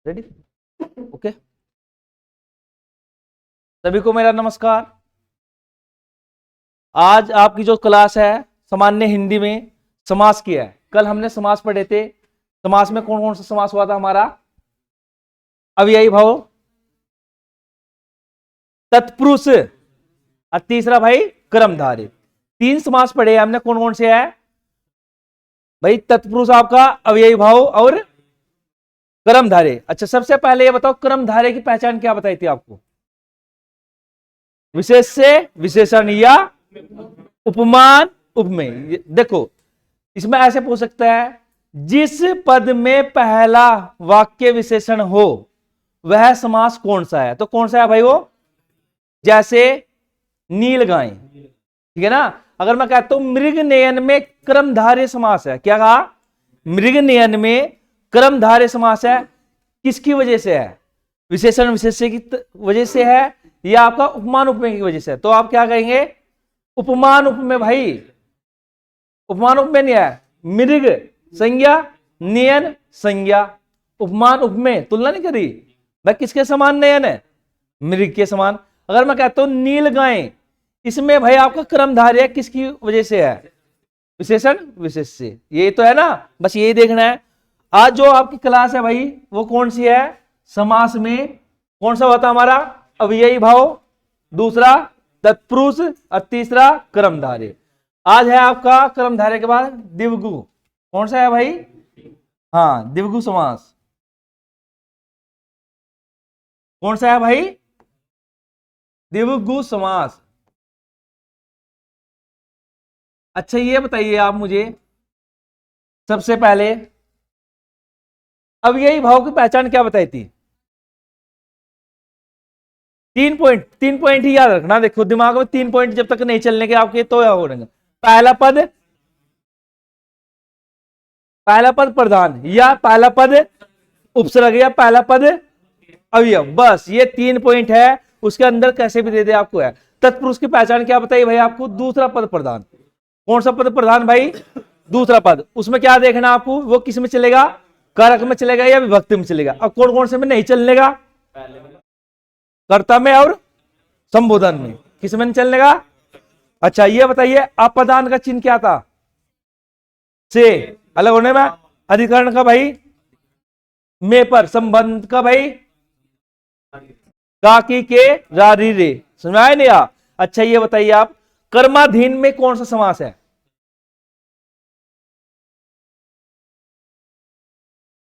Ready? Okay. सभी को मेरा नमस्कार। आज आपकी जो क्लास है सामान्य हिंदी में समास की है। कल हमने समास पढ़े थे। समास में कौन कौन सा समास हुआ था हमारा? अव्ययी भाव, तत्पुरुष और तीसरा भाई कर्मधारय। तीन समास पढ़े हमने। कौन कौन से है भाई? तत्पुरुष आपका, अव्ययी भाव और कर्मधारय। अच्छा, सबसे पहले ये बताओ कर्मधारय की पहचान क्या बताई थी आपको? विशेष से विशेषण या उपमान उपमेय। देखो इसमें ऐसे पूछ सकता है, जिस पद में पहला वाक्य विशेषण हो वह समास कौन सा है? तो कौन सा है भाई वो? जैसे नील गाय, ठीक है ना। अगर मैं कहता हूं मृग नयन में कर्मधारय समास है, क्या कहा? मृग नयन में कर्मधारय समास है। किसकी वजह से है? विशेषण विशेष्य की वजह से है या आपका उपमान उपमेय की वजह से है? तो आप क्या कहेंगे? उपमान उपमेय। भाई उपमान उपमेय नहीं है। मृग संज्ञा, नयन संज्ञा, उपमान उपमेय तुलना नहीं करी। भाई किसके समान नयन है? मृग के समान। अगर मैं कहता हूं नील गाय, इसमें भाई आपका कर्मधारय किसकी वजह से है? विशेषण विशेष से। ये तो है ना, बस यही देखना है। आज जो आपकी क्लास है भाई वो कौन सी है? समास में कौन सा होता हमारा? अव्ययी भाव, दूसरा तत्पुरुष और तीसरा कर्मधारय। आज है आपका कर्मधारय के बाद द्विगु। कौन सा है भाई? हाँ, द्विगु समास। कौन सा है भाई? द्विगु समास। अच्छा ये बताइए आप मुझे सबसे पहले अव्ययी भाव की पहचान क्या बताई थी? 3 पॉइंट ही याद रखना। देखो दिमाग में 3 पॉइंट जब तक नहीं चलने के आपके तो हो रहेंगे। पहला पद प्रधान, या पहला पद उपसर्ग, या पहला पद अवयव। बस ये 3 पॉइंट है। उसके अंदर कैसे भी दे दे आपको है। तत्पुरुष की पहचान क्या बताइए भाई आपको? दूसरा पद प्रधान। कौन सा पद प्रधान भाई? दूसरा पद। उसमें क्या देखना आपको? वो किस में चलेगा? कारक में चलेगा या विभक्ति में चलेगा? अब कौन कौन से में नहीं चलेगा? कर्ता में और संबोधन में। किस में नहीं चलेगा? अच्छा ये बताइए अपदान का चिन्ह क्या था? से अलग होने में। अधिकरण का भाई में पर। संबंध का भाई काकी के रारी रे। सुनाया नहीं आ? अच्छा ये बताइए आप कर्माधीन में कौन सा समास है?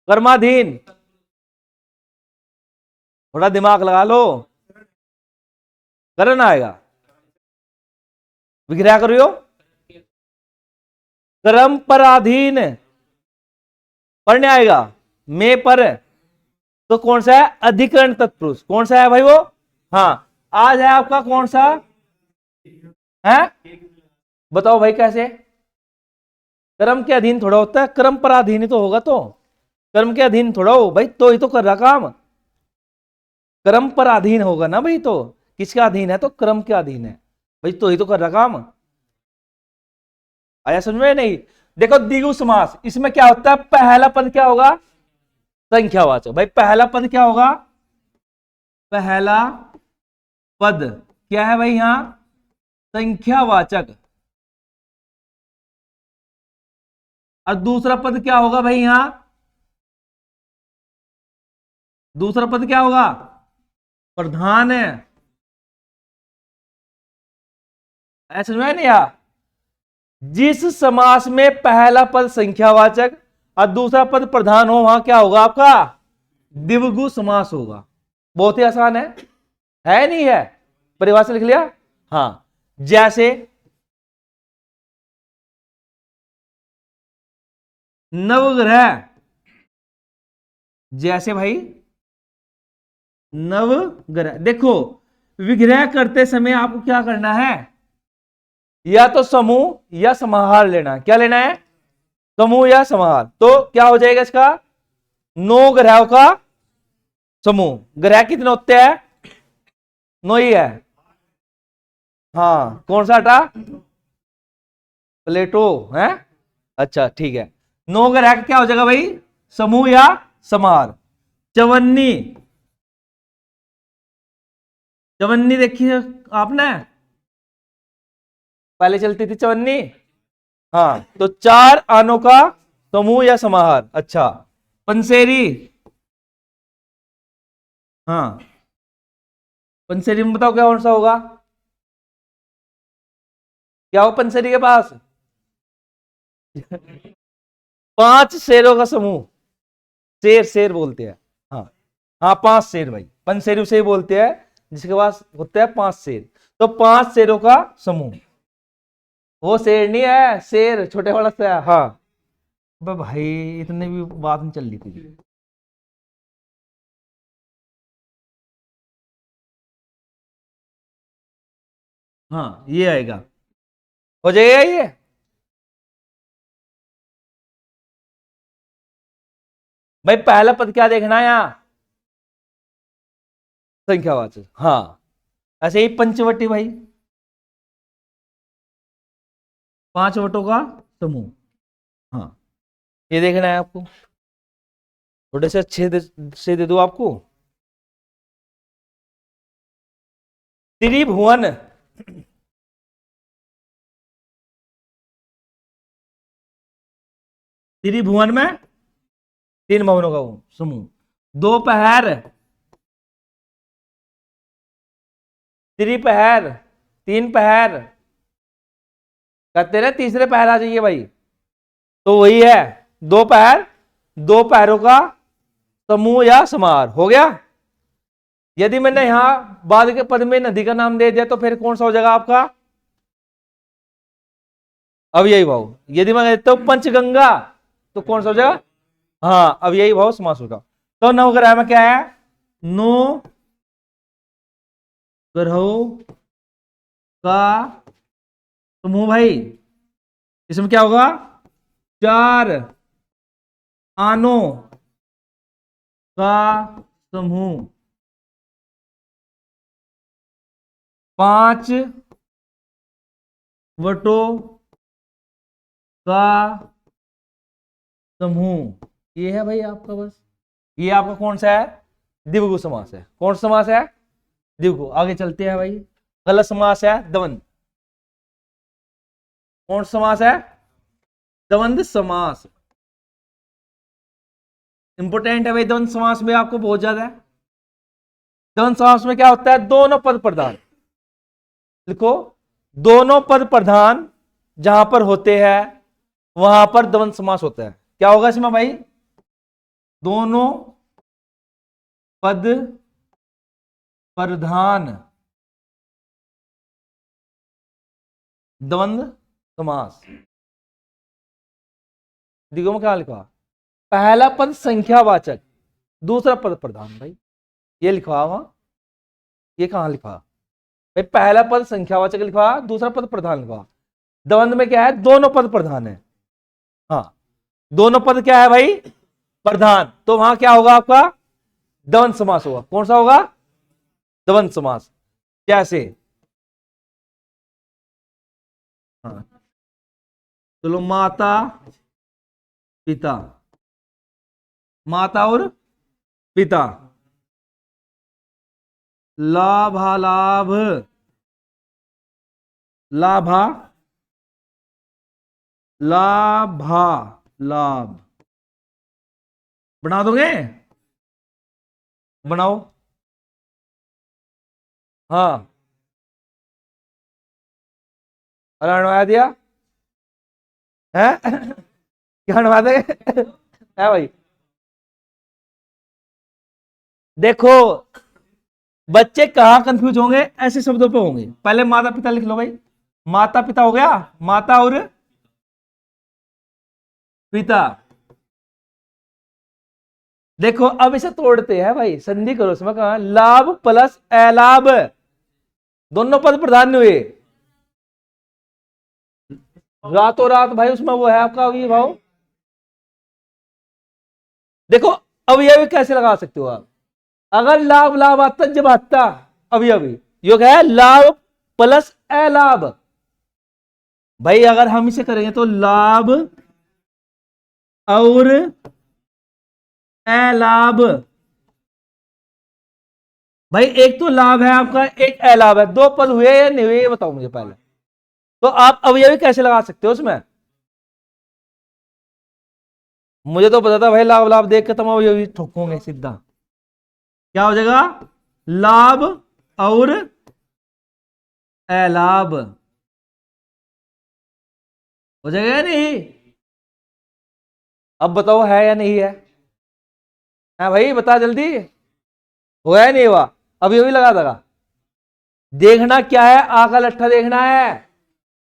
कर्माधीन, थोड़ा दिमाग लगा लो। करण आएगा। विग्रह करियो। कर्म पराधीन पढ़ने आएगा। में पर तो कौन सा है? अधिकरण तत्पुरुष। कौन सा है भाई वो? हाँ। आज है आपका कौन सा है? बताओ भाई कैसे? कर्म के अधीन थोड़ा होता है, कर्म पराधीन ही तो होगा। तो कर्म के अधीन थोड़ा हो भाई, तो ही तो कर रहा काम। कर्म पर अधीन होगा ना भाई। तो किसके अधीन है? तो कर्म के अधीन है भाई, तो ही तो कर रहा काम। आया समझ में? नहीं। देखो द्विगु समास, इसमें क्या होता है? पहला पद क्या होगा? संख्यावाचक। भाई पहला पद क्या होगा? पहला पद क्या है भाई? यहां संख्यावाचक। और दूसरा पद क्या होगा भाई? यहां दूसरा पद क्या होगा? प्रधान है। ऐसा समझ में नहीं आ? जिस समास में पहला पद संख्यावाचक और दूसरा पद प्रधान हो वहां क्या होगा आपका? द्विगु समास होगा। बहुत ही आसान है नहीं है? परिभाषा लिख लिया? हाँ। जैसे नवग्रह, जैसे भाई नवग्रह। देखो विग्रह करते समय आपको क्या करना है? या तो समूह या समाहार लेना। क्या लेना है? समूह या समाहार। तो क्या हो जाएगा इसका? 9 ग्रहों का समूह। ग्रह कितने होते हैं? 9 ही है। हाँ, कौन सा हटा? प्लेटो है। अच्छा ठीक है। 9 ग्रह का क्या हो जाएगा भाई? समूह या समाहार। चवन्नी, चवन्नी देखी है आपने, पहले चलती थी चवन्नी। हाँ, तो चार आनों का समूह या समाहार। अच्छा, पंसेरी, हाँ, पंसेरी में बताओ क्या कौन सा होगा, क्या हो पंसेरी के पास? पांच शेरों का समूह, शेर शेर बोलते हैं। हाँ हाँ, पांच शेर भाई, पंसेरी उसे ही बोलते हैं जिसके पास होता है पांच शेर। तो पांच शेरों का समूह, वो शेर नहीं है, शेर छोटे वाला से है। हाँ भाई, इतने भी बात नहीं चल रही थी। हाँ, ये आएगा, हो जाएगा ये। भाई पहला पद क्या देखना है यहां, संख्यावाचक। हाँ, ऐसे ही पंचवटी भाई, पांच वटों का समूह। हाँ, ये देखना है आपको, थोड़े से अच्छे से दे दो आपको। त्रिभुवन, त्रिभुवन में तीन भवनों का समूह। दोपहर, त्रिपहर, तीन पहर, कहते रहे तीसरे पहर आ जाइए भाई, तो वही है दोपहर, दो पहरों का समूह या समाहार। हो गया। यदि मैंने यहां बाद के पद में नदी का नाम दे दिया तो फिर कौन सा हो जाएगा आपका, अब यही भाव। यदि मैं कहता हूं पंचगंगा तो कौन सा हो जाएगा, हाँ, अब यही भाव समास होगा। तो नवग्रह में क्या है, नो ग्रहों का समूह भाई, इसमें क्या होगा, चार आनों का समूह, पांच वटों का समूह। ये है भाई आपका, बस ये आपका कौन सा है, द्विगु समास है। कौन सा समास है, द्विगु। आगे चलते हैं भाई, गलत समास है द्वंद्व। कौन सा समास है, द्वंद्व समास। इंपोर्टेंट है भाई द्वंद्व समास में, आपको बहुत ज्यादा है। द्वंद्व समास में क्या होता है, दोनों पद प्रधान, लिखो, दोनों पद प्रधान जहां पर होते हैं वहां पर द्वंद्व समास होता है। क्या होगा इसमें भाई, दोनों पद प्रधान द्वंद्व समास। दिगो में क्या लिखा, पहला पद संख्यावाचक, दूसरा पद प्रधान। भाई ये लिखा वहां, ये कहां लिखा भाई, पहला पद संख्यावाचक लिखा, दूसरा पद प्रधान लिखा। द्वंद्व में क्या है, दोनों पद प्रधान है। हाँ, दोनों पद क्या है भाई, प्रधान, तो वहां क्या होगा आपका, द्वंद्व समास होगा। कौन सा होगा, द्वंद्व समास। कैसे, हाँ, चलो, माता पिता, माता और पिता, लाभालाभ, लाभा लाभा लाभ, बना दोगे, बनाओ। हाँ, अरे बनवा दिया है, क्या बनवा देंगे है भाई। देखो बच्चे कहां कंफ्यूज होंगे, ऐसे शब्दों पे होंगे। पहले माता पिता लिख लो भाई, माता पिता हो गया, माता और पिता। देखो अब इसे तोड़ते हैं भाई, संधि करो, इसमें कहा लाभ प्लस अलाभ, दोनों पद प्रधान हुए, रातों रात भाई उसमें वो है आपका ये भाव। देखो अब यह भी कैसे लगा सकते हो आप, अगर लाभ लाभ आता जब आता, अभी अभी योग है लाभ प्लस अलाभ। भाई अगर हम इसे करेंगे तो लाभ और अलाभ, भाई एक तो लाभ है आपका, एक अलाभ है, दो पद हुए या नहीं हुए ये बताओ मुझे पहले। तो आप अवयवी कैसे लगा सकते हो उसमें? मुझे तो पता था भाई लाभ लाभ देख के तुम अवयवी ठोकोगे सीधा। क्या हो जाएगा? लाभ और अलाभ हो जाएगा या नहीं? अब बताओ है या नहीं है? हाँ भाई बता जल्दी, हुआ या नहीं हुआ? अवयवी लगा देगा। देखना क्या है, आ का लट्ठा देखना है।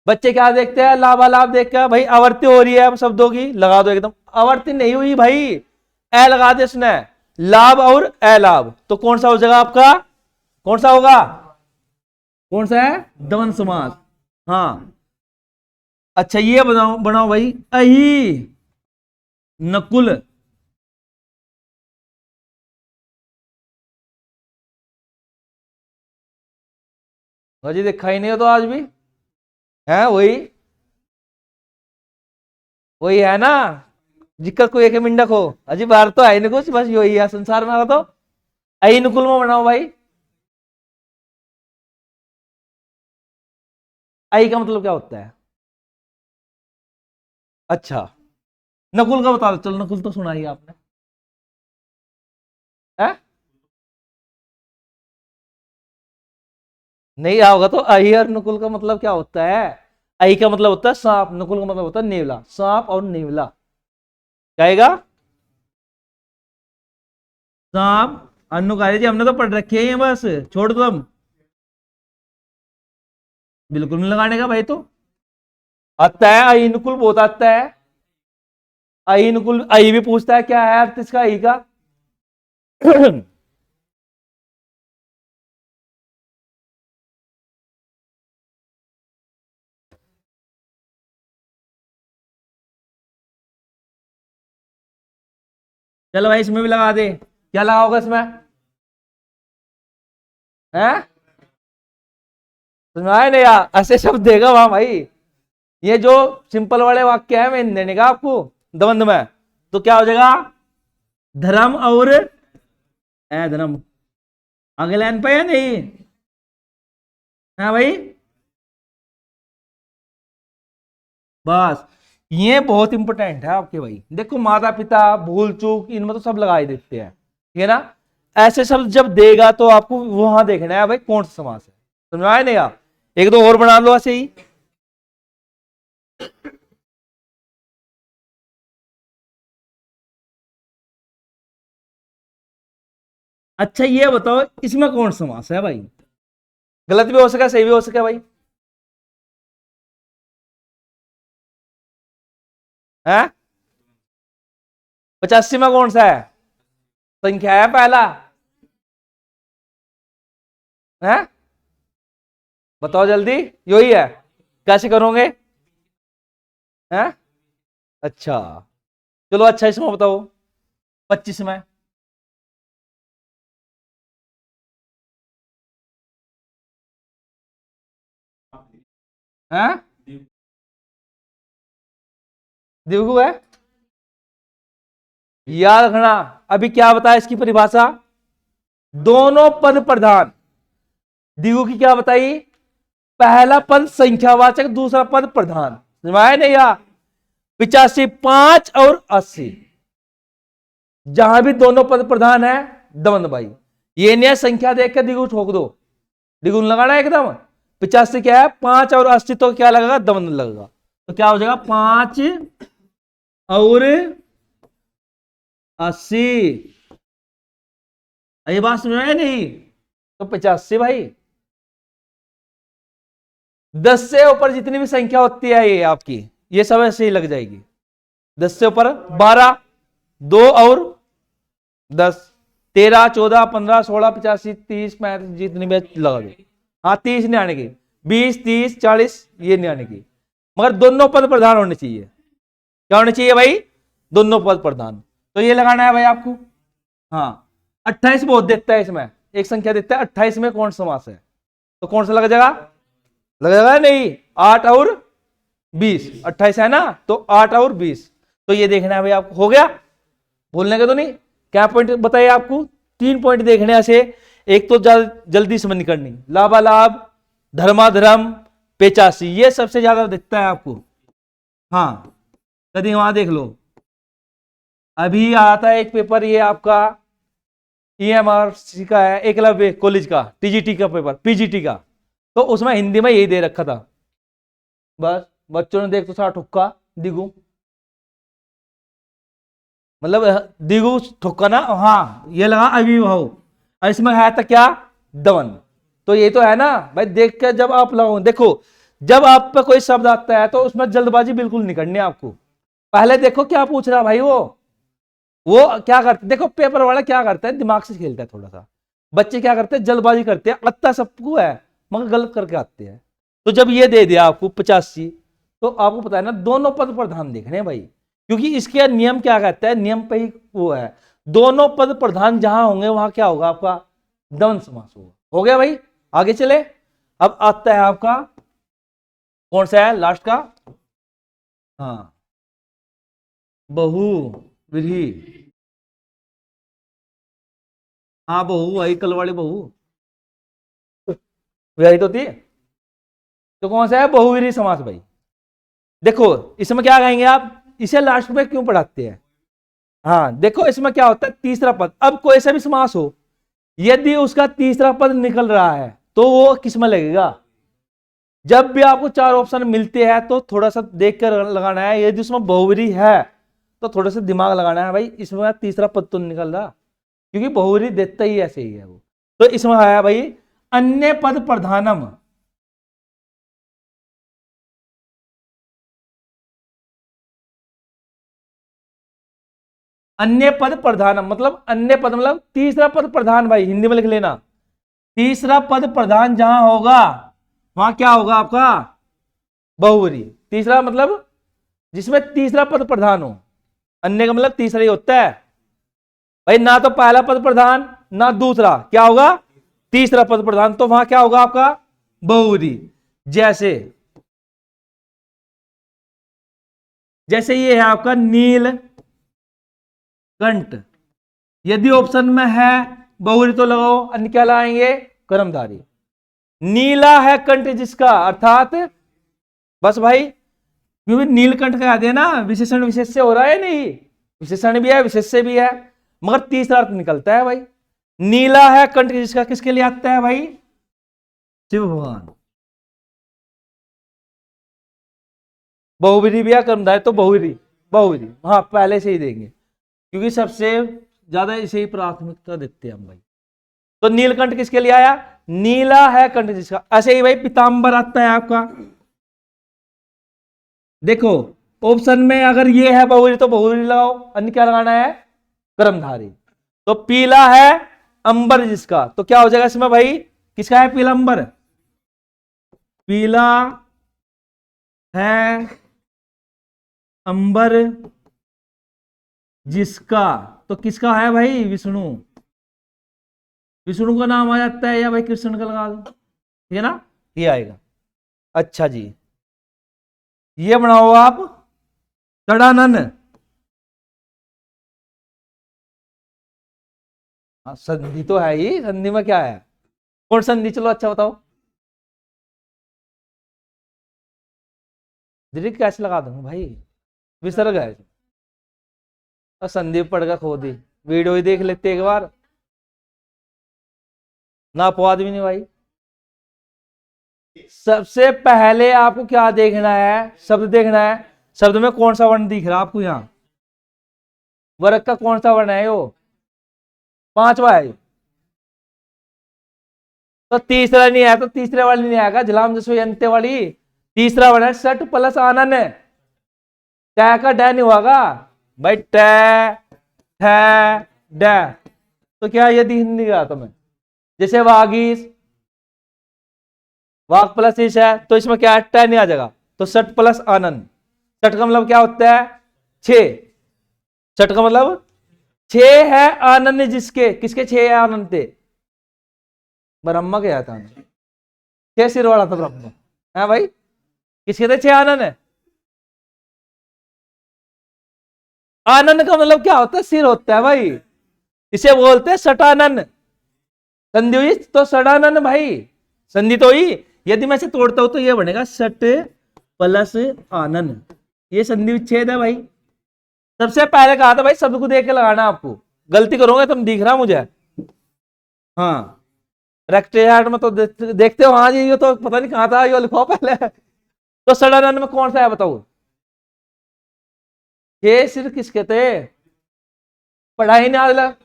बच्चे क्या देखते हैं? लाभालाभ देख के भाई आवर्ती हो रही है अब शब्दों की, लगा दो एकदम। आवर्ती नहीं हुई भाई, ए लगा दे उसने। लाभ और अलाभ, तो कौन सा हो जाएगा आपका? कौन सा होगा? कौन सा है? द्वंद्व समास। हाँ। अच्छा ये बनाओ बनाओ भाई, अही नकुल। अजी देखा ही नहीं हो तो आज भी है वही, वही है ना। जिक्र को एक मिंडक हो अजी, बाहर तो है नहीं कुछ, बस यही है संसार में। तो अही नुकुल में बनाओ भाई। आई का मतलब क्या होता है? अच्छा, नकुल का बता दो, चलो नकुल तो सुना ही आपने है? नहीं आया होगा तो अही और नकुल का मतलब क्या होता है? अही का मतलब होता है सांप, नकुल का मतलब होता है नेवला। सांप और नेवला जाएगा। सांप अनुकारी जी हमने तो पढ़ रखे हैं, बस छोड़ दो हम। बिल्कुल नहीं लगाने का भाई, तो आता है अही नकुल बहुत आता है। अही नकुल, अही भी पूछता है क्या है अर्थ इसका अही का। चलो भाई इसमें भी लगा दे, क्या लगाओगे इसमें? हैं? सुनाए नहीं यार, ऐसे शब्द देगा वहां भाई। ये जो सिंपल वाले वाक्य है मैं देने का आपको द्वंद में, तो क्या हो जाएगा? धर्म और अधर्म। अगले लाइन पे है नहीं? हाँ भाई, बस ये बहुत इंपॉर्टेंट है आपके भाई। देखो माता पिता भूल चूक इनमें तो सब लगा ही देते हैं, ठीक है ना। ऐसे शब्द जब देगा तो आपको वहां देखना है भाई कौन सा समास है। समझ में आया नहीं आप? एक दो और बना लो ऐसे ही। अच्छा ये बताओ इसमें कौन सा समास है भाई? गलत भी हो सका सही भी हो सका भाई। है? 85 में कौन सा है? संख्या है पहला। है? बताओ जल्दी। यही है, कैसे करोगे? है? अच्छा, चलो अच्छा इसमें बताओ 25 में। है? दिव्य है। याद रखना, अभी क्या बताया इसकी परिभाषा? दोनों पद प्रधान। दिगु की क्या बताई? पहला पद संख्यावाचक, दूसरा पद प्रधान। समझाया नहीं यार? 85, 5 और 80, जहां भी दोनों पद प्रधान है दमन भाई। ये नहीं संख्या देख के दिगु ठोक दो, दिगुन लगाना है एकदम। 85 क्या है? 5 और 80, तो क्या लगेगा? दमन लगेगा। तो क्या हो जाएगा? 5 और 80। ये बात समझ में नहीं? तो 85 भाई। 10 से ऊपर जितनी भी संख्या होती है ये आपकी, ये सब ऐसे ही लग जाएगी। 10 से ऊपर 12, 2 और 10, 13, 14, 15, 16, 85, 30, 35 जितनी भी लगा दो। हाँ 30 नहीं आने की, 20, 30, 40 ये नहीं आने की। मगर दोनों पद प्रधान होने चाहिए। क्या होने चाहिए भाई? दोनों पद प्रधान। तो ये लगाना है भाई आपको। हाँ 28 बहुत देता है इसमें, एक संख्या देता है 28 में कौन सा समास है? तो कौन सा लग जाएगा? लग जाएगा नहीं? 8 और 20, 28 है ना, तो 8 और 20। तो ये देखना है भाई आपको। हो गया? भूलने का तो नहीं? क्या पॉइंट बताइए आपको? 3 पॉइंट देखने ऐसे। एक तो जल्दी समझ नहीं करनी, लाभालाभ, धर्माधर्म, पेचासी, ये सबसे ज्यादा दिखता है आपको। हाँ, कभी वहां देख लो, अभी आता है एक पेपर, ये आपका EMRC का है, एकलव्य कॉलेज का, TGT का पेपर, PGT का, तो उसमें हिंदी में यही दे रखा था। बस बच्चों ने देख तो सारा ठुक्का दिगू, मतलब दिगू ठुक्का ना, हाँ ये लगा अविभाव, और इसमें है तो क्या, दमन। तो ये तो है ना भाई, देख कर जब आप लगाओ, देखो जब आप पे कोई शब्द आता है तो उसमें जल्दबाजी बिल्कुल नहीं करनी आपको, पहले देखो क्या पूछ रहा भाई, वो क्या करते, देखो पेपर वाला क्या करता है, दिमाग से खेलता है थोड़ा सा, बच्चे क्या करते हैं, जल्दबाजी करते हैं, आता सबको है मगर गलत करके आते हैं। तो जब ये दे दिया आपको 85, तो आपको पता है ना, दोनों पद प्रधान देखने हैं भाई, क्योंकि इसके नियम क्या कहता है, नियम पे ही वो है, दोनों पद प्रधान जहां होंगे वहां क्या होगा आपका, द्वंद्व समास होगा। हो गया भाई, आगे चले। अब आता है आपका कौन सा है लास्ट का, हाँ बहुव्रीहि, हाँ बहु आई, कल वाली बहु वही तो थी, तो कौन सा है, बहुव्रीहि समास भाई। देखो इसमें क्या कहेंगे आप, इसे लास्ट में क्यों पढ़ाते हैं, हाँ देखो इसमें क्या होता है, तीसरा पद, अब कोई सा भी समास हो, यदि उसका तीसरा पद निकल रहा है तो वो किस में लगेगा, जब भी आपको चार ऑप्शन मिलते हैं तो थोड़ा सा देख कर लगाना है, यदि उसमें बहुव्रीहि है तो थोड़ा सा दिमाग लगाना है भाई, इसमें तीसरा पद तो निकल रहा, क्योंकि बहुव्रीहि देता ही ऐसे ही है वो। तो इसमें आया भाई अन्य पद प्रधानम, अन्य पद प्रधानम मतलब अन्य पद मतलब तीसरा पद प्रधान भाई, हिंदी में लिख लेना, तीसरा पद प्रधान जहां होगा वहां क्या होगा आपका, बहुव्रीहि। तीसरा मतलब जिसमें तीसरा पद प्रधान हो, अन्य का मतलब तीसरा ही होता है भाई, ना तो पहला पद प्रधान ना दूसरा, क्या होगा, तीसरा पद प्रधान, तो वहां क्या होगा आपका, बहुव्रीहि। जैसे जैसे ये है आपका नीलकंठ, यदि ऑप्शन में है बहुव्रीहि तो लगाओ, अन्य क्या लगाएंगे, कर्मधारी। नीला है कंठ जिसका, अर्थात बस भाई, क्योंकि नीलकंठ का याद है ना, विशेषण विशेष से हो रहा है, नहीं विशेषण भी है विशेष से भी है, मगर तीसरा अर्थ निकलता है भाई, नीला है कंठ जिसका, किसके लिए आता है भाई, शिव भगवान। बहुव्रीहि भी है, कर्मधारय, तो बहुव्रीहि, बहुव्रीहि हाँ पहले से ही देंगे, क्योंकि सबसे ज्यादा इसे ही प्राथमिकता देते हैं हम भाई। तो नीलकंठ किसके लिए आया, नीला है कंठ जिसका, ऐसे ही भाई पीतांबर आता है आपका, देखो ऑप्शन में अगर ये है बहुव्रीहि तो बहुव्रीहि लगाओ, अन्य क्या लगाना है, कर्मधारी। तो पीला है अंबर जिसका, तो क्या हो जाएगा इसमें भाई, किसका है पीला अंबर, पीला है अंबर जिसका, तो किसका है भाई, विष्णु, विष्णु का नाम आ जाता है, या भाई कृष्ण का लगा दो, ठीक है ना, ये आएगा। अच्छा जी, ये बनाओ आप षडानन, संधि तो है ही, संधि में क्या है, कौन संधि, चलो अच्छा बताओ, दीर्घ कैसे लगा दूंगा भाई, विसर्ग है, और संधि पढ़ कर खो दी, वीडियो ही देख लेते एक बार, ना अपवाद भी नहीं भाई। सबसे पहले आपको क्या देखना है, शब्द देखना है, शब्द में कौन सा वर्ण दिख रहा है आपको, यहां वर्ग का कौन सा वर्ण है, वो पांचवा है, तो तीसरा नहीं है, तो तीसरे वाली नहीं आएगा, झलाम जसो अंत्य वाली, तीसरा वर्ण है सट प्लस आनन, टै का डै नहीं होगा भाई, टै ठै डै, तो क्या ये दिख नहीं रहा तुम्हें, जैसे वागीश, वाग प्लस ईश है, तो इसमें क्या है, टै नहीं आ जाएगा, तो सट प्लस आनंद, सट का मतलब क्या होता है, छह, सट का मतलब छह है आनंद जिसके, किसके छह है आनंद थे, ब्रह्मा के आता है, छह सिर वाला था ब्रह्मा, है भाई, किसके थे छह आनंद है, आनंद का मतलब क्या होता है, सिर होता है भाई, इसे बोलते हैं सटानन, संधि हुई तो षडानन भाई, संधि तो हुई। यदि मैं इसे तोड़ता हूं तो ये बनेगा षट प्लस आनन, ये संधि विच्छेद है भाई। सबसे पहले कहा था भाई शब्द को देख के लगाना, आपको गलती करोगे तुम, दिख रहा मुझे। हाँ रेक्टेट में तो देखते हो, हाँ जी ये तो पता नहीं कहां था, ये लिखो पहले। तो षडानन में कौन सा है बताओ? ये सिर्फ किसके थे? पढ़ा ही नहीं आज लग,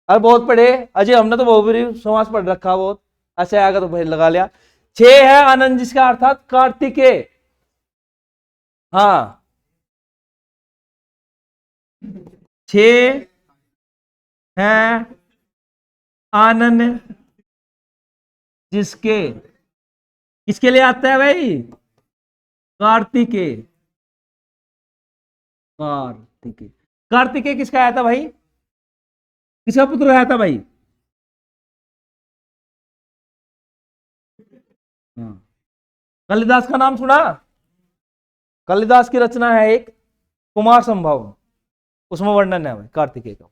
अरे बहुत पढ़े अजय, हमने तो बहुब्रीहि समास पढ़ रखा बहुत, ऐसे आएगा तो भाई लगा लिया। 6 है आनंद जिसका अर्थात कार्तिकेय। हाँ 6 है आनंद जिसके, किसके लिए आता है भाई? कार्तिकेय। कार्तिकेय, कार्तिकेय किसका आया था भाई? किसका पुत्र आया था भाई? हाँ। कालिदास का नाम सुना? कालिदास की रचना है एक कुमार संभव, उसमें वर्णन है भाई कार्तिकेय का।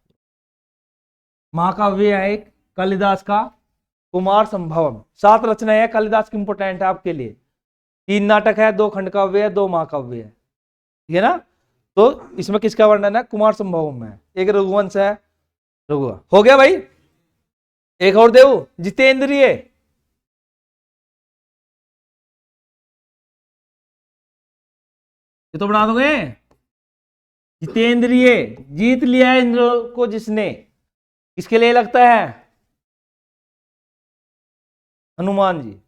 महाकाव्य है एक कालिदास का कुमार संभवम। 7 रचनाएं हैं कालिदास की, इंपोर्टेंट है आपके लिए। 3 नाटक है, 2 खंडकाव्य है, 2 महाकाव्य है, ठीक है ना? तो इसमें किसका वर्णन है? कुमार संभवम में। एक रघुवंश है, रघु हो गया भाई। एक और देव, जितेंद्रिय। ये तो बना दोगे। जितेंद्रिय, जीत लिया है इंद्र को जिसने, किसके लिए लगता है? हनुमान जी।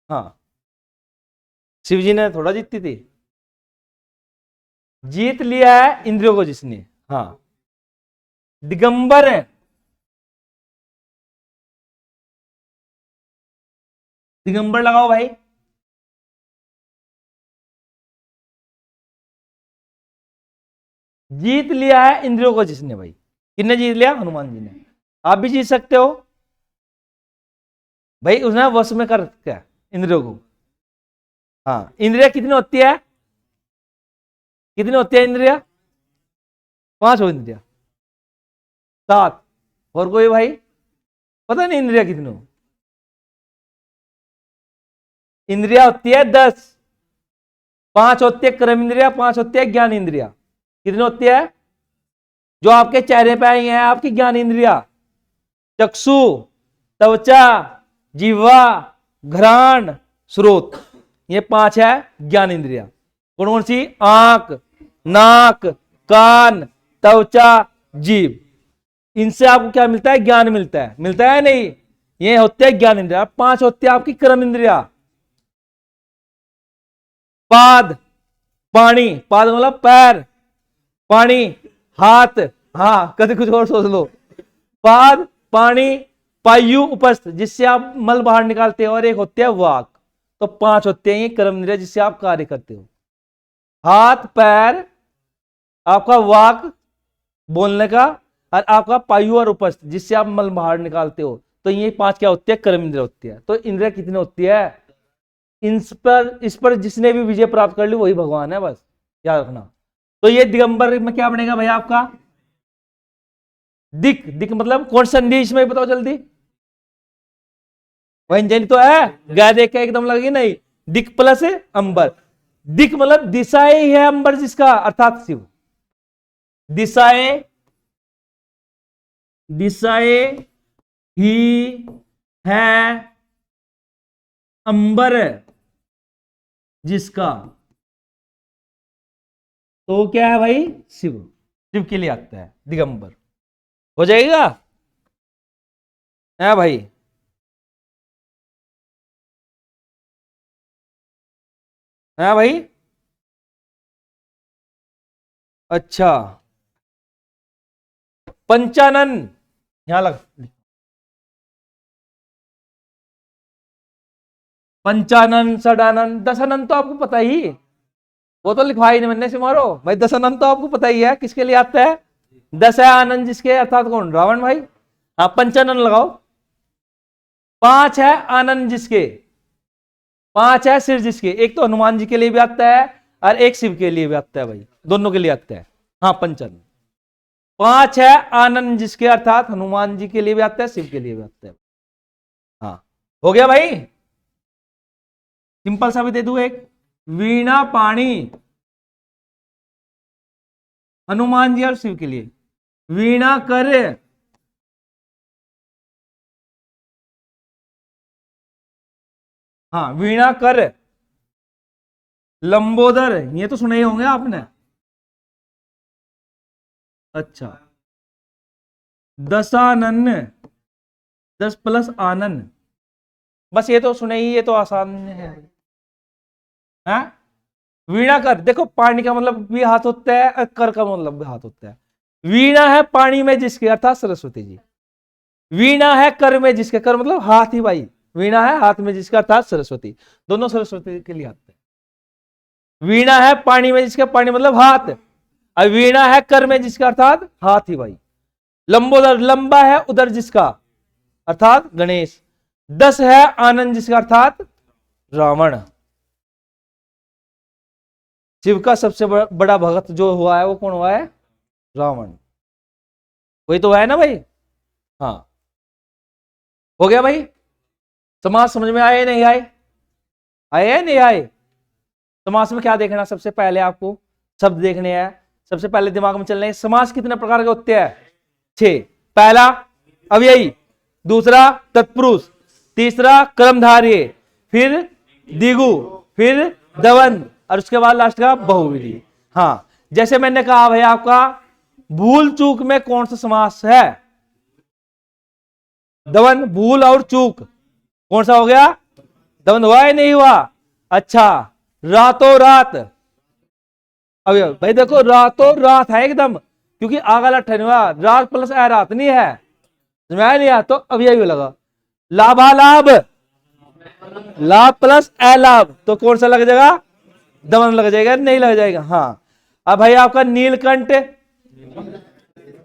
हाँ शिव जी ने थोड़ा जीती थी, जीत लिया है इंद्रियों को जिसने। हाँ दिगंबर है, दिगंबर लगाओ भाई। जीत लिया है इंद्रियों को जिसने भाई, किसने जीत लिया? हनुमान जी ने। आप भी जीत सकते हो भाई, उसने वश में कर क्या इंद्रियों को। हाँ इंद्रिया कितनी होती है? कितनी होती है इंद्रिया? 5 हो इंद्रिया, 7 और कोई भाई पता नहीं इंद्रिया कितनी हो? इंद्रिया होती है 10। 5 होती है कर्म इंद्रिया, 5 होती है ज्ञान इंद्रिया। कितनी होती है? जो आपके चेहरे पे आई है आपकी ज्ञान इंद्रिया, चक्षु, त्वचा, जीवा, घ्राण, श्रोत, ये 5 है ज्ञान इंद्रिया। कौन कौन सी? आंख, नाक, कान, त्वचा, जीभ। इनसे आपको क्या मिलता है? ज्ञान मिलता है। मिलता है नहीं? ये होते हैं ज्ञान इंद्रिया। 5 होती है आपकी कर्म इंद्रिया। पाद, पानी, पाद मतलब पैर, पानी, हाथ, हाँ कभी कुछ और सोच लो। पाद, पानी, पायु, उपस्थ जिससे आप मल बाहर निकालते हो, और एक होते हैं वाक। तो 5 होते हैं ये कर्म इंद्रिया जिससे आप कार्य करते हो। हाथ, पैर, आपका वाक बोलने का, और आपका पायु और उपस्थ जिससे आप मल बाहर निकालते हो। तो ये 5 क्या होती है? कर्म इंद्रिया होती है। तो इंद्रिया कितनी होती है? इस पर जिसने भी विजय प्राप्त कर ली वही भगवान है, बस याद रखना। तो ये दिगंबर में क्या बनेगा भैया आपका? दिक। दिक मतलब कौन संधि इसमें बताओ जल्दी? व्यंजन तो है, गाय देख के एकदम लगी नहीं। दिक प्लस अंबर। दिक मतलब दिशाएं ही है अंबर जिसका, अर्थात शिव। दिशाएं, दिशाएं ही है अंबर जिसका, तो क्या है भाई? शिव। शिव के लिए आता है दिगंबर। हो जाएगा है भाई? है भाई? अच्छा पंचानन यहां लग, पंचानन, षडानन, दशानन तो आपको पता ही, वो तो लिखवा ही नहीं मैंने से मारो भाई। दशानन तो आपको पता ही है किसके लिए आता है? 10 है आनंद जिसके, अर्थात कौन? रावण भाई। हाँ पंचानन लगाओ। 5 है आनंद जिसके, 5 है सिर जिसके। एक तो हनुमान जी के लिए भी आता है और एक शिव के लिए भी आता है भाई, दोनों के लिए आता है। हाँ पंचानन। 5 है आनंद जिसके, अर्थात हनुमान जी के लिए भी आता है, शिव के लिए भी आता है। हो गया भाई, सिंपल सा भी दे दूं एक, वीणा पाणी, हनुमान जी और शिव के लिए, वीणा कर, हाँ वीणा कर, लंबोदर, ये तो सुने ही होंगे आपने। अच्छा, दशानन, 10 + आनन, बस ये तो सुने ही, ये तो आसान है। हाँ? वीणा कर, देखो पानी का मतलब भी हाथ होता है और कर का मतलब भी हाथ होता है। वीणा है पानी में जिसके, अर्थात सरस्वती जी। वीणा है कर में जिसके, कर मतलब हाथ ही भाई, वीणा है हाथ में जिसका अर्थात सरस्वती, दोनों सरस्वती के लिए आते हैं। वीणा है पानी में जिसका, पानी मतलब हाथ, और वीणा है कर में जिसका अर्थात हाथ ही भाई। लंबोदर, लंबा है उधर जिसका, अर्थात गणेश। 10 है आनंद जिसका अर्थात रावण। शिव का सबसे बड़ा भगत जो हुआ है वो कौन हुआ है? रावण, वही तो है ना भाई। हाँ, हो गया भाई। समाज समझ में आए नहीं आए? आए नहीं आए? समाज में क्या देखना, सबसे पहले आपको शब्द देखने हैं, सबसे पहले दिमाग में चलने हैं। समाज कितने प्रकार के होते हैं? 6। पहला अव्ययी, दूसरा तत्पुरुष, तीसरा कर्मधारय, फिर दिगु, फिर दवंद, और उसके बाद लास्ट का बहुविधि। हाँ, जैसे मैंने कहा भाई आपका भूल चूक में कौन सा समास है? दवंद, भूल और चूक, कौन सा हो गया? दवंद हुआ या नहीं हुआ? अच्छा, रातों रात, अब भाई देखो रातों रात है एकदम, क्योंकि आगा लठ नहीं हुआ, रात प्लस ए रात नहीं है, समझ में नहीं आया तो अब यही लगा। लाभालाभ, लाभ प्लस अलाभ, तो कौन सा लग जाएगा? दमन लग जाएगा, नहीं लग जाएगा? हाँ। अब भाई आपका नीलकंठ,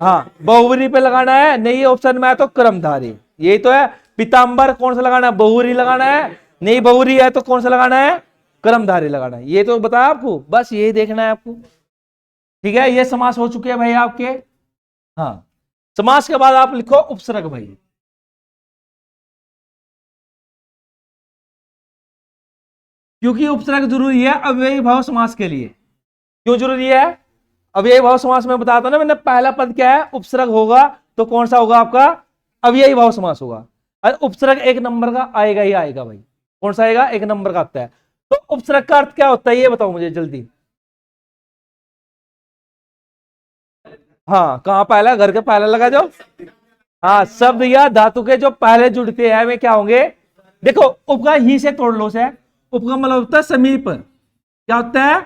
हाँ बहुवरी पे लगाना है, नहीं ऑप्शन में है तो क्रमधारी, यही तो है। पीतांबर कौन सा लगाना है? बहुवरी लगाना है, नहीं बहुवरी है तो कौन सा लगाना है? क्रमधारी लगाना है, ये तो बताया आपको, बस यही देखना है आपको। ठीक है, ये समास हो चुके हैं भाई आपके। हाँ, समास के बाद आप लिखो उपसर्ग भाई। क्योंकि उपसर्ग जरूरी है अव्ययी भाव समास के लिए। क्यों जरूरी है? अव्ययी भाव समास में बताता ना मैंने, पहला पद क्या है? उपसर्ग होगा, तो कौन सा होगा आपका? अव्ययी भाव समास होगा। और उपसर्ग 1 नंबर का आएगा ही आएगा भाई। कौन सा आएगा? 1 नंबर का आता है। तो उपसर्ग का अर्थ क्या होता है ये बताओ मुझे जल्दी। हाँ, कहां पहला? घर के पहले लगा जाओ। हाँ, शब्द या धातु के जो पहले जुड़ते हैं वे क्या होंगे? देखो, उप का ही से तोड़ लो से, उप का मतलब होता है समीप, क्या होता है?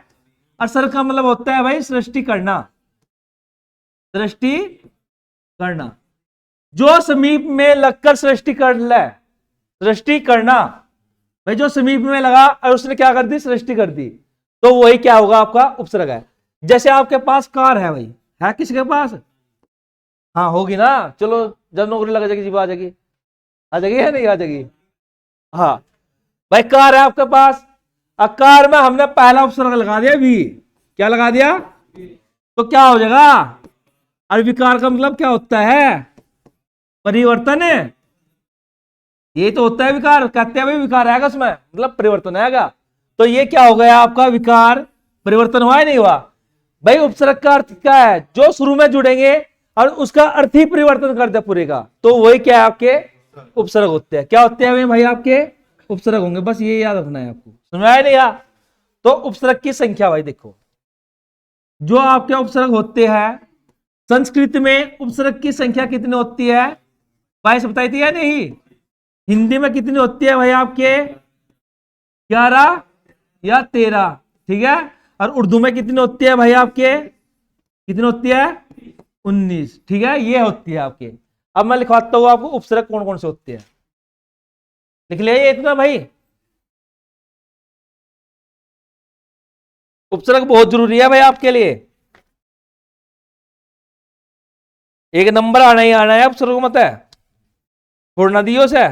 और सर का मतलब होता है भाई सृष्टि करना, सृष्टि करना। जो समीप में लगकर सृष्टि कर ले, सृष्टि करना, भाई जो समीप में लगा और उसने क्या कर दी? सृष्टि कर दी, तो वही क्या होगा? आपका उपसर्ग है। जैसे आपके पास कार है भाई, है किसी के पास? हाँ होगी ना, चलो जब नौकरी लग जाएगी जीव आ जाएगी, आ जाएगी या नहीं आ जाएगी? हाँ भाई, कार है आपके पास, अब कार में हमने पहला उपसर्ग लगा दिया भी, क्या लगा दिया? तो क्या हो जाएगा? और विकार का मतलब क्या होता है? परिवर्तन है, ये तो होता है विकार, कहते हैं भाई विकार आएगा उसमें, मतलब परिवर्तन आएगा। तो ये क्या हो गया आपका? विकार, परिवर्तन हुआ है नहीं हुआ? भाई उपसर्ग का अर्थ क्या है? जो शुरू में जुड़ेंगे और उसका अर्थ ही परिवर्तन कर दे पूरे का, तो वही क्या है? आपके उपसर्ग होते हैं। क्या होते हैं भाई आपके? उपसर्ग होंगे, बस ये याद रखना है आपको। समझ नहीं आया? तो उपसर्ग की संख्या भाई देखो, जो आपके उपसर्ग होते हैं संस्कृत में, उपसर्ग की संख्या कितनी होती है? 22 बताई थी या नहीं? हिंदी में कितनी होती है भाई आपके? 11 या 13, ठीक है। और उर्दू में कितनी होती है भाई आपके? कितनी होती है? 19, ठीक है, ये होती है आपके। अब मैं लिखवाता हूं आपको उपसर्ग कौन कौन से होते हैं, लिख लिया ये इतना भाई। उपसर्ग बहुत जरूरी है भाई आपके लिए, 1 नंबर आना ही आना है उपसर्ग, मत है छोड़ना दियो से।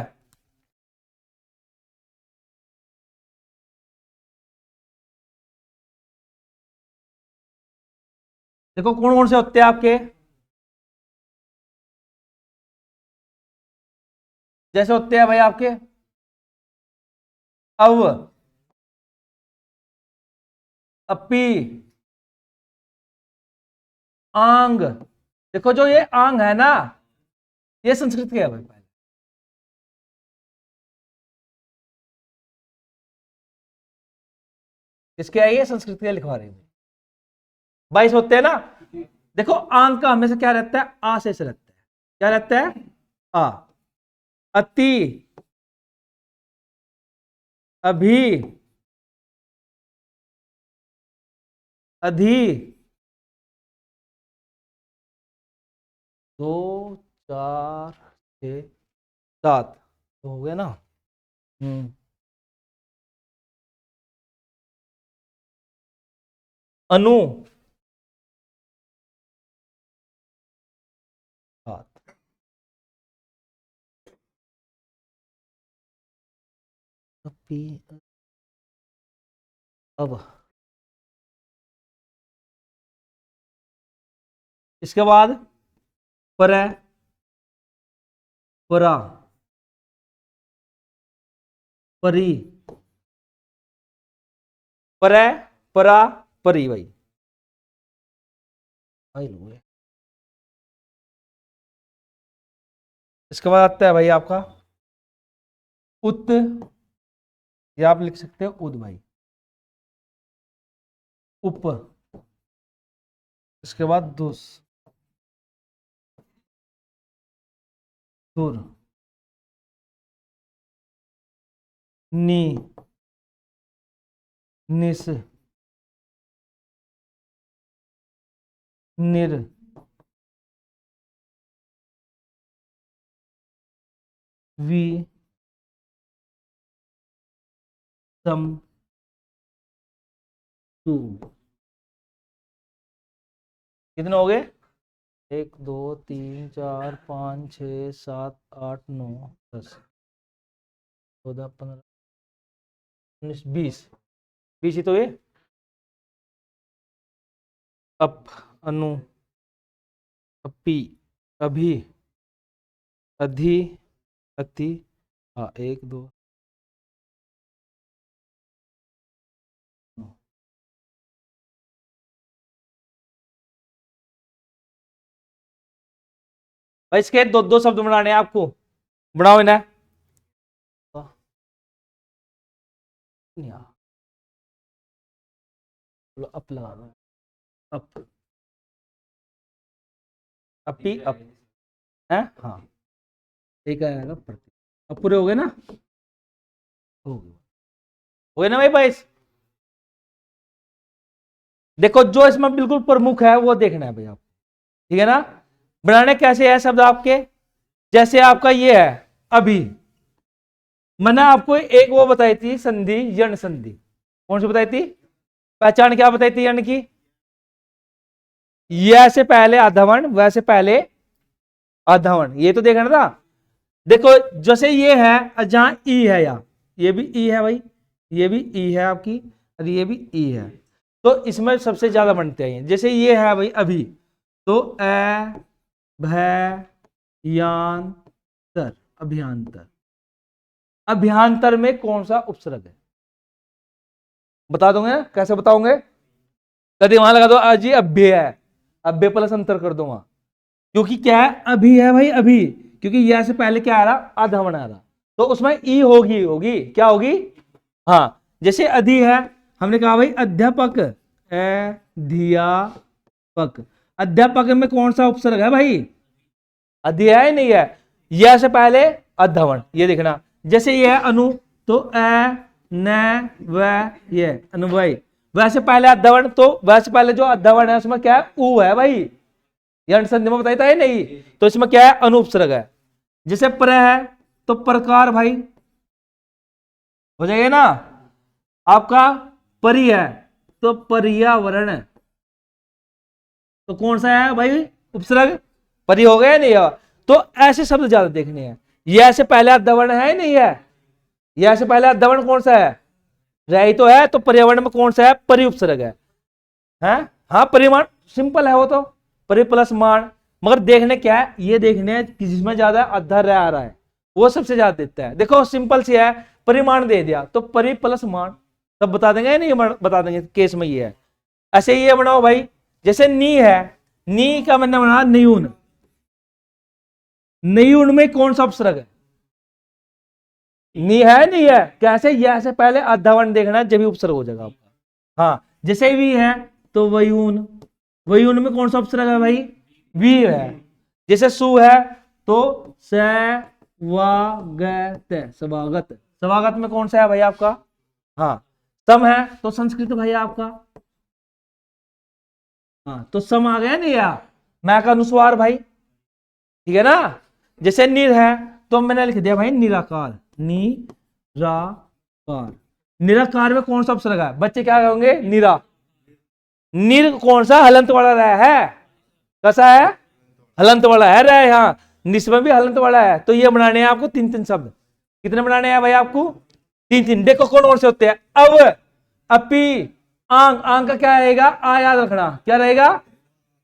देखो कौन कौन से होते हैं आपके, जैसे होते हैं भाई आपके अव, अपी, आंग। देखो जो ये आंग है ना, ये संस्कृत क्या है भाई? पहले इसके है, ये संस्कृत क्या लिखवा रहे हैं? 22 होते हैं ना। देखो आंग का हमेशा क्या रहता है? आ से रहता है। क्या रहता है? आ। अति, अभी, अधि, 2, 4, 6, 7 तो हो गया ना। अनु, 7। अपी, अब इसके बाद पर, परा, परी, पर, परा, परी भाई। भाई लो है। इसके बाद आता है भाई आपका उत, या आप लिख सकते हो उद भाई। उप, इसके बाद दुस, दुर, नी, निस, निर, वी, सम, टू। कितने हो गए? 1 2 3 4 5 6 7 8 9 10 14 15 19 20 20 ही तो ये। अप, अनु, अपी, अभी, अधि, अति। हाँ 1 2 भाई इसके दो दो शब्द बनाने हैं आपको, बनाओ इन्हें। अप लगा दो। अप, अपी, अप है। हाँ एक आएगा प्रति। अब पूरे हो गए ना? हो गए ना भाई 22? देखो जो इसमें बिल्कुल प्रमुख है वो देखना है भाई आप, ठीक है ना। बनाने कैसे है शब्द आपके? जैसे आपका ये है अभी, मैंने आपको एक वो बताई थी संधि, यण संधि। कौन सी बताई थी? पहचान क्या बताई थी यण की? यह से पहले अधवर्ण, वैसे पहले अधवर्ण, ये तो देखना था। देखो जैसे ये है, जहां ई है, या ये भी ई है भाई, ये भी ई है आपकी, और ये भी ई है, तो इसमें सबसे ज्यादा बनते हैं। जैसे ये है भाई अभी, तो ए, भय, यान, तर, अभियांतर। अभियांतर में कौन सा उपसर्ग है? बता दोगे? कैसे बताओगे? कभी वहां लगा दो अजी अभ्य है, अभ्य प्लस अंतर कर दो वहां, क्योंकि क्या है अभी है भाई अभी, क्योंकि यह से पहले क्या आ रहा? अधवर्ण आ रहा, तो उसमें ई होगी, होगी क्या होगी? हाँ जैसे अधि है, हमने कहा भाई अध्यापक, अध्यापक। अध्यापक में कौन सा उपसर्ग है भाई? अधि है नहीं है? यह से पहले अधवर्ण, ये देखना। जैसे ये है अनु, तो न व ये अनुवय, वैसे पहले अधवर्ण, तो वैसे पहले जो अधवर्ण है उसमें क्या है? उ है भाई। यण संधि में बताया था ये नहीं, तो इसमें क्या है? अनुपसर्ग है। जैसे पर है, तो प्रकार भाई हो जाएगा ना आपका। परि है, तो पर्यावरण, तो कौन सा है भाई उपसर्ग? परि हो गया नहीं है? तो ऐसे शब्द ज्यादा देखने हैं। यह से पहले अधवर्ण है नहीं है? यह से पहले अधवर्ण कौन सा है? रही तो है, तो पर्यावरण में कौन सा है? परि उपसर्ग है। हाँ परिमाण सिंपल है वो तो, परि प्लस मान। मगर देखने क्या है? ये देखने कि जिसमें ज्यादा अधर आ रहा है वो सबसे ज्यादा देता है। देखो सिंपल सी है, परिमाण दे दिया तो परि प्लस मान, तब बता देंगे नहीं, बता देंगे केस में ये है। ऐसे ये बनाओ भाई, जैसे नी है, नी का मैंने बना न्यून, न्यून में कौन सा उपसर्ग है? नी है नहीं है, कैसे? ये ऐसे पहले अध्यावर्ण देखना है, जब भी उपसर्ग हो जाएगा आपका। हाँ, जैसे वी है तो वयून, वयून में कौन सा उपसर्ग है भाई? वी है। जैसे सु है तो सवागत, स्वागत, स्वागत में कौन सा है भाई आपका? हाँ, सम है तो संस्कृत भाई आपका, हाँ तो सम आ गया नहीं यार, मैं का अनुस्वार भाई, ठीक है ना। जैसे निर है तो मैंने लिख दिया भाई निराकार, निराकार, निराकार में कौन सा उपसर्ग है बच्चे? क्या कहोगे? निरा, निर कौन सा? हलंत वाला रहा है, कैसा है? हलंत वाला है रहा है, यहाँ निस में भी हलंत वाला है। तो ये बनाने हैं आपको तीन तीन शब्द। कितने बनाने हैं भाई आपको? तीन तीन। देखो कौन से होते हैं? अव, अपी, आंग, आंग का क्या रहेगा? आ याद रखना, क्या रहेगा?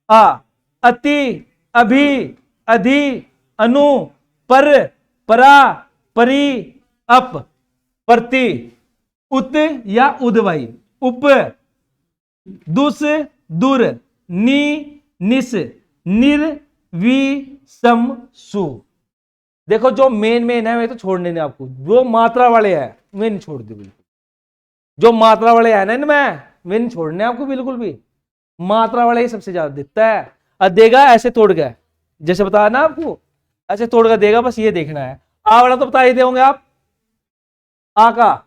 आ। अति, अभी, अधि, अनु, पर, परा, परी, अप, प्रति, उत या उद भाई, उप, दुस, दुर, नी, निस, निर, वी, सम, सु। देखो जो मेन है वे तो छोड़ने नहीं आपको, जो मात्रा वाले हैं वे नहीं छोड़ दे बिल्कुल, जो मात्रा वाले है ना इनमें वे नहीं छोड़ने आपको बिल्कुल भी, मात्रा वाले ही सबसे ज्यादा दिखता है। और देगा ऐसे तोड़ गए, जैसे बताया ना आपको, ऐसे तोड़ कर देगा, बस ये देखना है। आ वाला तो बता ही दोगे आप, आ का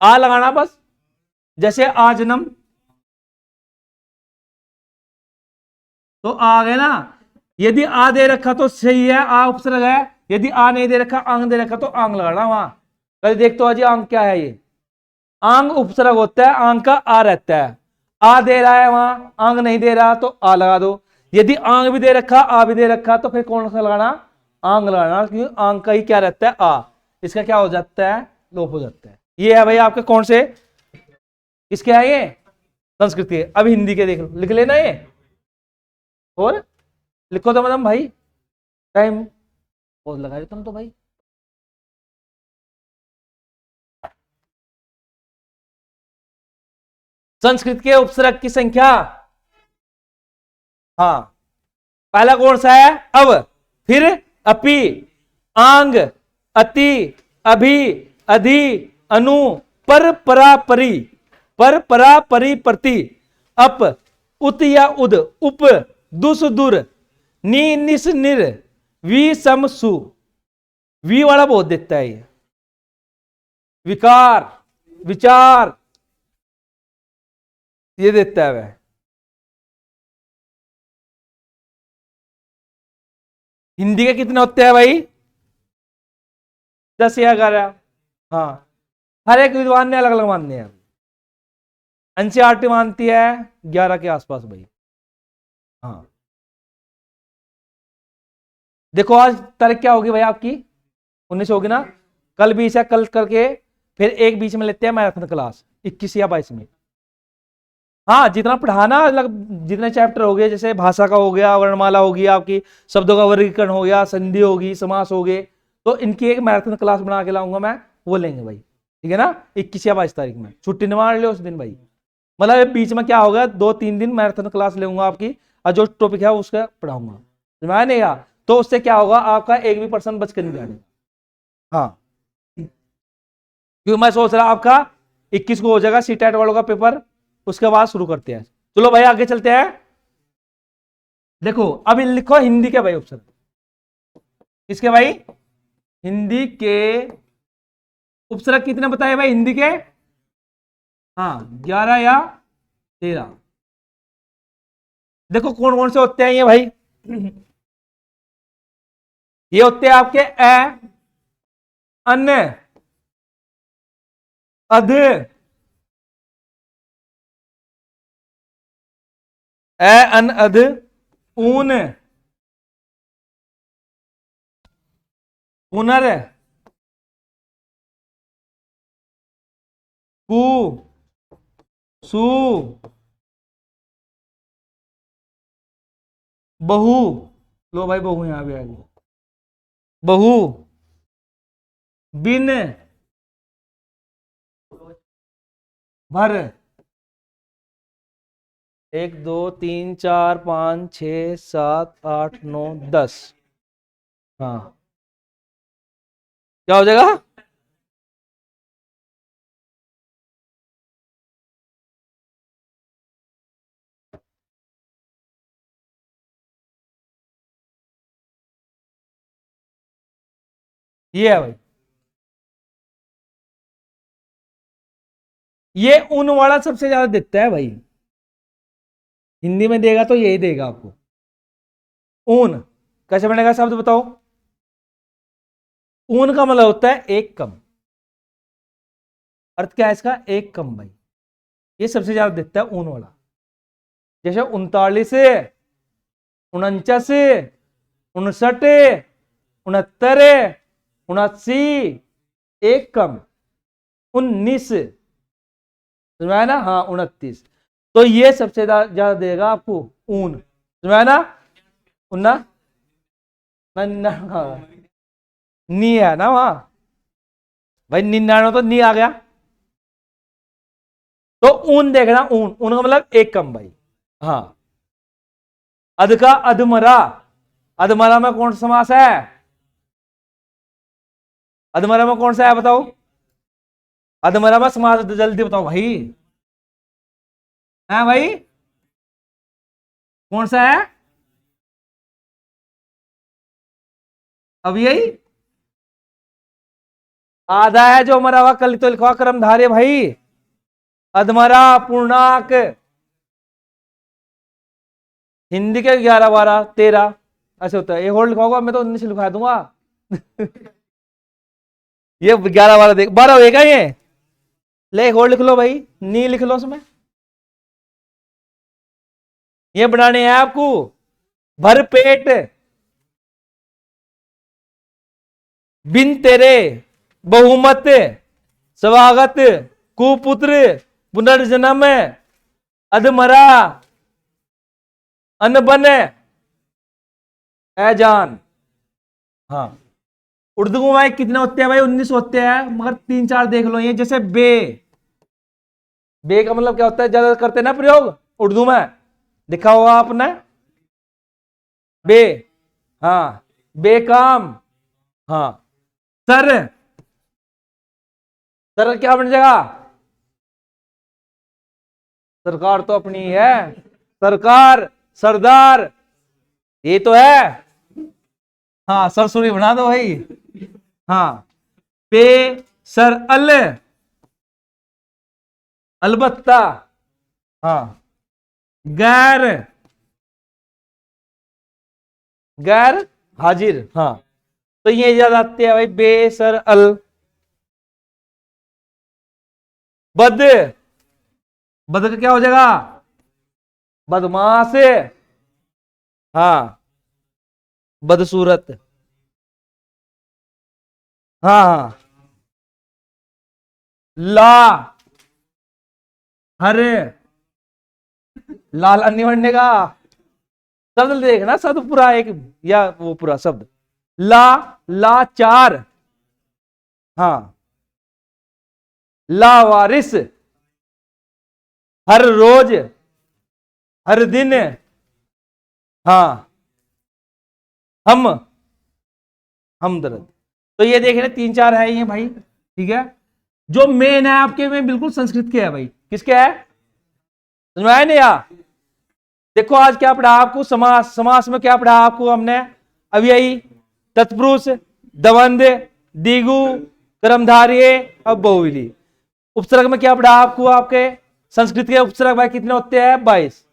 आ लगाना बस, जैसे आजनम तो आ गए ना। यदि आ दे रखा तो सही है, आ उपसर्ग है। यदि आ नहीं दे रखा, आंग दे रखा तो आंग लगाना वहां। कल देख तो अजी आंग क्या है? ये आंग उपसर्ग होता है, आंग का आ रहता है। आ दे रहा है वहां, आंग नहीं दे रहा तो आ लगा दो। यदि आंग भी दे रखा, आ भी दे रखा तो फिर कौन सा लगाना? आंग लगाना, क्योंकि आंग का ही क्या रहता है? आ। इसका क्या हो जाता है? लोप हो जाता है। ये है भाई आपके कौन से, इसके है ये संस्कृत के। अब हिंदी के देख लो, लिख लेना ये, और लिखो तो मतलब भाई, टाइम बहुत लगा रहे तुम तो भाई। संस्कृत के उपसर्ग की संख्या, हाँ, पहला कौन सा है? अव, फिर अपि, आंग, अति, अभि, अधि, अनु, पर, परा, परी, पर, परा, परी, प्रति, अप, उत या उद, उप, दुस, दुर, नी, निस, निर, वी, सम, सु। वी वाला बहुत देता है ये, विकार, विचार, ये देता है वह। हिंदी के कितने होते हैं भाई? 10 या 11। हाँ, हर एक विद्वान ने अलग अलग मानने हैं। एनसीईआरटी मानती है 11 के आसपास भाई। हाँ, देखो आज तारीख क्या होगी भाई आपकी? 19 होगी ना। कल 20 है, कल करके फिर एक बीच में लेते हैं मैराथन क्लास 21 या 22 में। हाँ, जितना पढ़ाना जितने चैप्टर हो गए, जैसे भाषा का हो गया, वर्णमाला होगी आपकी, शब्दों का वर्गीकरण हो गया, संधि होगी, समास हो गए, तो इनकी एक मैराथन क्लास बना के लाऊंगा मैं, वो लेंगे भाई, ठीक है ना। 21 या 22 तारीख में छुट्टी न मार लो उस दिन भाई। मतलब बीच में क्या होगा, 2-3 दिन मैराथन क्लास लूंगा आपकी, और जो टॉपिक है उसका पढ़ाऊंगा, समझ नहीं यार। तो उससे क्या होगा, आपका एक भी पर्सन बच कर नहीं जाएगा। हाँ, क्योंकि मैं सोच रहा आपका 21 को हो जाएगा सीटेट वालों का पेपर, उसके बाद शुरू करते हैं। चलो भाई आगे चलते हैं। देखो अभी लिखो हिंदी के भाई ऑप्शन, किसके भाई? हिंदी के उपसर्ग कितने बताए भाई हिंदी के? हाँ, 11 या 13। देखो कौन कौन से होते हैं ये भाई। ये होते हैं आपके अन्य, अध, अन, अध, ऊन, पुनर, कु, सु, बहु। लो भाई बहु यहां भी आ गई, बहु, बिन, भर, 1 2 3 4 5 6 7 8 9 10। हाँ, क्या हो जाएगा? ये है भाई, ये ऊन वाला सबसे ज्यादा देता है भाई। हिंदी में देगा तो यही देगा आपको। ऊन कैसे बनेगा शब्द बताओ? ऊन का मतलब होता है एक कम। अर्थ क्या है इसका? एक कम भाई। ये सबसे ज्यादा देता है ऊन वाला। जैसे 39, 49, 59, 69, 79, एक कम 19, समझा ना? हाँ, 29। तो ये सबसे ज्यादा देगा आपको ऊन, समझा ना? उन्ना ना, हाँ, नी है ना वहां भाई, 99 तो नी आ गया। तो ऊन देखना, ऊन, ऊन का मतलब एक कम भाई। हाँ, अध का अधमरा, अधमरा में कौन सा समास है? अधमरा में कौन सा है बताओ? अधमरा में समास जल्दी बताओ भाई। है भाई, कौन सा है? अब यही आधा है जो मरा हुआ, कल तो लिखवा कर्मधारय भाई। अधमरा पूर्णांक, हिंदी के 11 12 13 ऐसे होता है। ये होल्ड लिखवाऊंगा मैं तो 19 लिखवा दूंगा। ये 11 12 देख 12 होएगा ये। ले होल्ड लिख लो भाई, नी लिख लो उसमें। ये बनाने हैं आपको भर पेट, बिन तेरे, बहुमत, स्वागत, कुपुत्र, पुनर्जन्म, अधमरा, अनबन, ऐजान। हाँ, उर्दू में कितने होते हैं भाई? 19 होते हैं, मगर 3 4 देख लो। ये जैसे बे, बे का मतलब क्या होता है? ज्यादा करते हैं ना प्रयोग उर्दू में, देखा होगा आपने। बे, हाँ, बेकाम। हाँ, सर, सर क्या बन जाएगा? सरकार तो अपनी है, सरकार, सरदार, ये तो है। हाँ, सरसुरी बना दो भाई। हाँ, पे, सर अल, अलबत्ता। हाँ, गैर, गैर हाजिर। हाँ, तो ये याद आते हैं भाई, बे सर अल। बद, बद का क्या हो जाएगा? बदमाश। हाँ, बदसूरत। हाँ हाँ, ला, हरे, लाल नहीं बनने का। शब्द देखना, शब्द पूरा एक, या वो पूरा शब्द। ला, लाचार। हाँ, लावारिस, हर रोज, हर दिन। हाँ, हम, हमदर्द। तो ये देख रहे 3 4 है ये भाई, ठीक है। जो मेन है आपके में बिल्कुल संस्कृत के है भाई। किसके है? समझ में आया नहीं? देखो आज क्या पढ़ा आपको? समास, समास में क्या पढ़ा आपको हमने? अव्ययी, तत्पुरुष, दवंद, दिगु, कर्मधारय, अब बहुविधि। उपसर्ग में क्या पढ़ा आपको? आपके संस्कृत के उपसर्ग भाई कितने होते हैं? 22।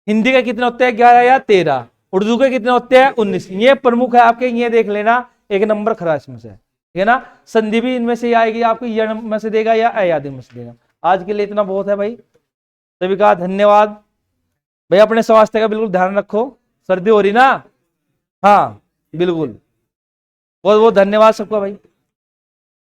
हिंदी के कितने होते हैं? 11 या 13। उर्दू के कितने होते हैं? 19। ये प्रमुख है आपके, ये देख लेना, एक नंबर खरा इसमें से, ठीक है ना। संधि भी इनमें से आएगी आपको, य में से देगा या अयादि में से देगा। आज के लिए इतना बहुत है भाई, सभी का धन्यवाद भाई। अपने स्वास्थ्य का बिल्कुल ध्यान रखो, सर्दी हो रही ना। हाँ बिल्कुल, बहुत बहुत धन्यवाद सबका भाई।